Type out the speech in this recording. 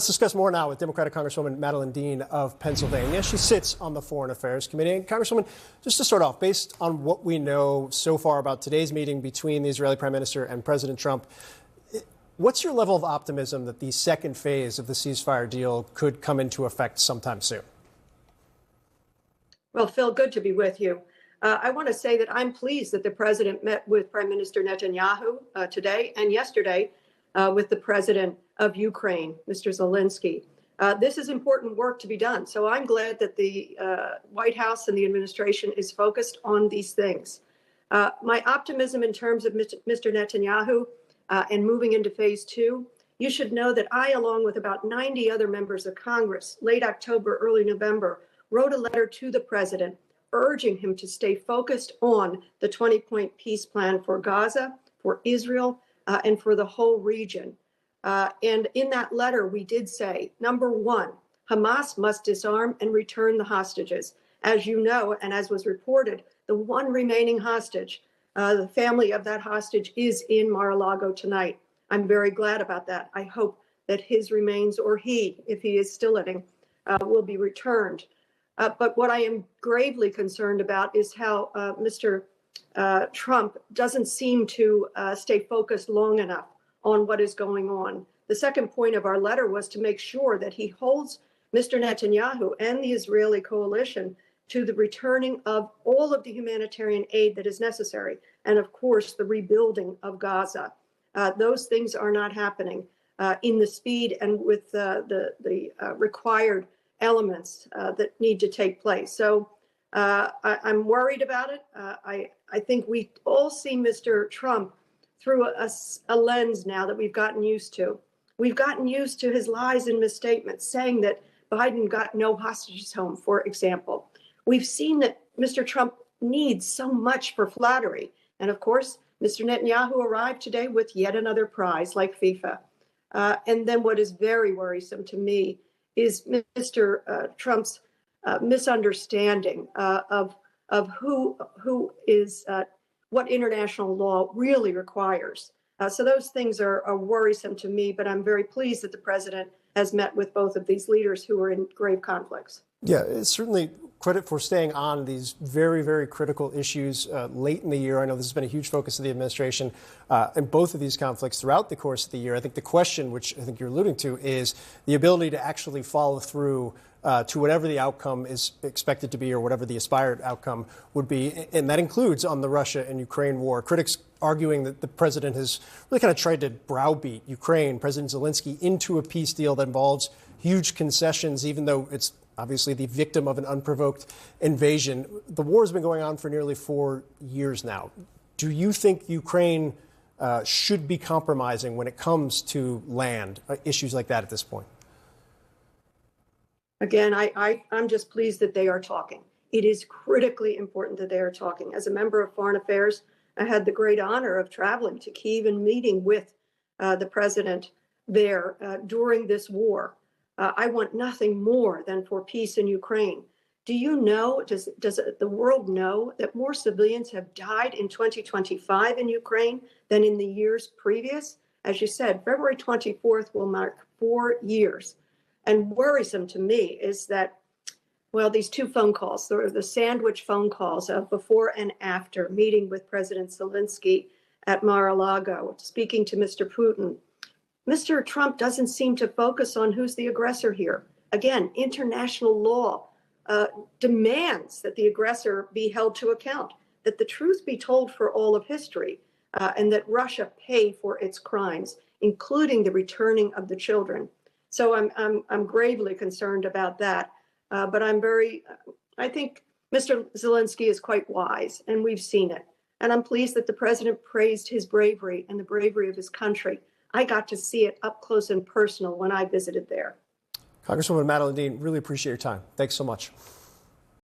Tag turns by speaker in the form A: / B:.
A: Let's discuss more now with Democratic Congresswoman Madeleine Dean of Pennsylvania. She sits on the Foreign Affairs Committee. And Congresswoman, just to start off, based on what we know so far about today's meeting between the Israeli Prime Minister and President Trump, what's your level of optimism that the second phase of the ceasefire deal could come into effect sometime soon?
B: Well, Phil, good to be with you. I want to say that I'm pleased that the president met with Prime Minister Netanyahu today and yesterday with the president of Ukraine, Mr. Zelensky. This is important work to be done. So I'm glad that the White House and the administration is focused on these things. My optimism in terms of Mr. Netanyahu and moving into phase two, you should know that I, along with about 90 other members of Congress, late October, early November, wrote a letter to the president urging him to stay focused on the 20-point peace plan for Gaza, for Israel, and for the whole region. And in that letter, we did say, number one, Hamas must disarm and return the hostages. As you know, and as was reported, the one remaining hostage, the family of that hostage is in Mar-a-Lago tonight. I'm very glad about that. I hope that his remains, or he, if he is still living, will be returned. But what I am gravely concerned about is how Mr. Trump doesn't seem to stay focused long enough on what is going on. The second point of our letter was to make sure that he holds Mr. Netanyahu and the Israeli coalition to the returning of all of the humanitarian aid that is necessary, and of course the rebuilding of Gaza. Those things are not happening in the speed and with the required elements that need to take place. So I'm worried about it. I think we all see Mr. Trump through a lens now that we've gotten used to. We've gotten used to his lies and misstatements, saying that Biden got no hostages home, for example. We've seen that Mr. Trump needs so much for flattery. And of course, Mr. Netanyahu arrived today with yet another prize like FIFA. And then what is very worrisome to me is Mr. Trump's misunderstanding of who is what international law really requires. So those things are worrisome to me, but I'm very pleased that the president has met with both of these leaders who are in grave conflicts.
A: Yeah, it's certainly credit for staying on these very, very critical issues late in the year. I know this has been a huge focus of the administration in both of these conflicts throughout the course of the year. I think the question, which I think you're alluding to, is the ability to actually follow through to whatever the outcome is expected to be or whatever the aspired outcome would be. And that includes on the Russia and Ukraine war. Critics arguing that the president has really kind of tried to browbeat Ukraine, President Zelensky, into a peace deal that involves huge concessions, even though it's obviously the victim of an unprovoked invasion. The war has been going on for nearly 4 years now. Do you think Ukraine should be compromising when it comes to land issues like that at this point?
B: Again, I'm just pleased that they are talking. It is critically important that they are talking. As a member of Foreign Affairs, I had the great honor of traveling to Kyiv and meeting with the president there during this war. I want nothing more than for peace in Ukraine. Do you know, does the world know that more civilians have died in 2025 in Ukraine than in the years previous? As you said, February 24th will mark 4 years. And worrisome to me is that, well, these two phone calls, the sandwich phone calls of before and after meeting with President Zelensky at Mar-a-Lago, speaking to Mr. Putin. Mr. Trump doesn't seem to focus on who's the aggressor here. Again, international law demands that the aggressor be held to account, that the truth be told for all of history, and that Russia pay for its crimes, including the returning of the children. So I'm gravely concerned about that. But I think Mr. Zelensky is quite wise, and we've seen it. And I'm pleased that the president praised his bravery and the bravery of his country. I got to see it up close and personal when I visited there.
A: Congresswoman Madeleine Dean, really appreciate your time. Thanks so much.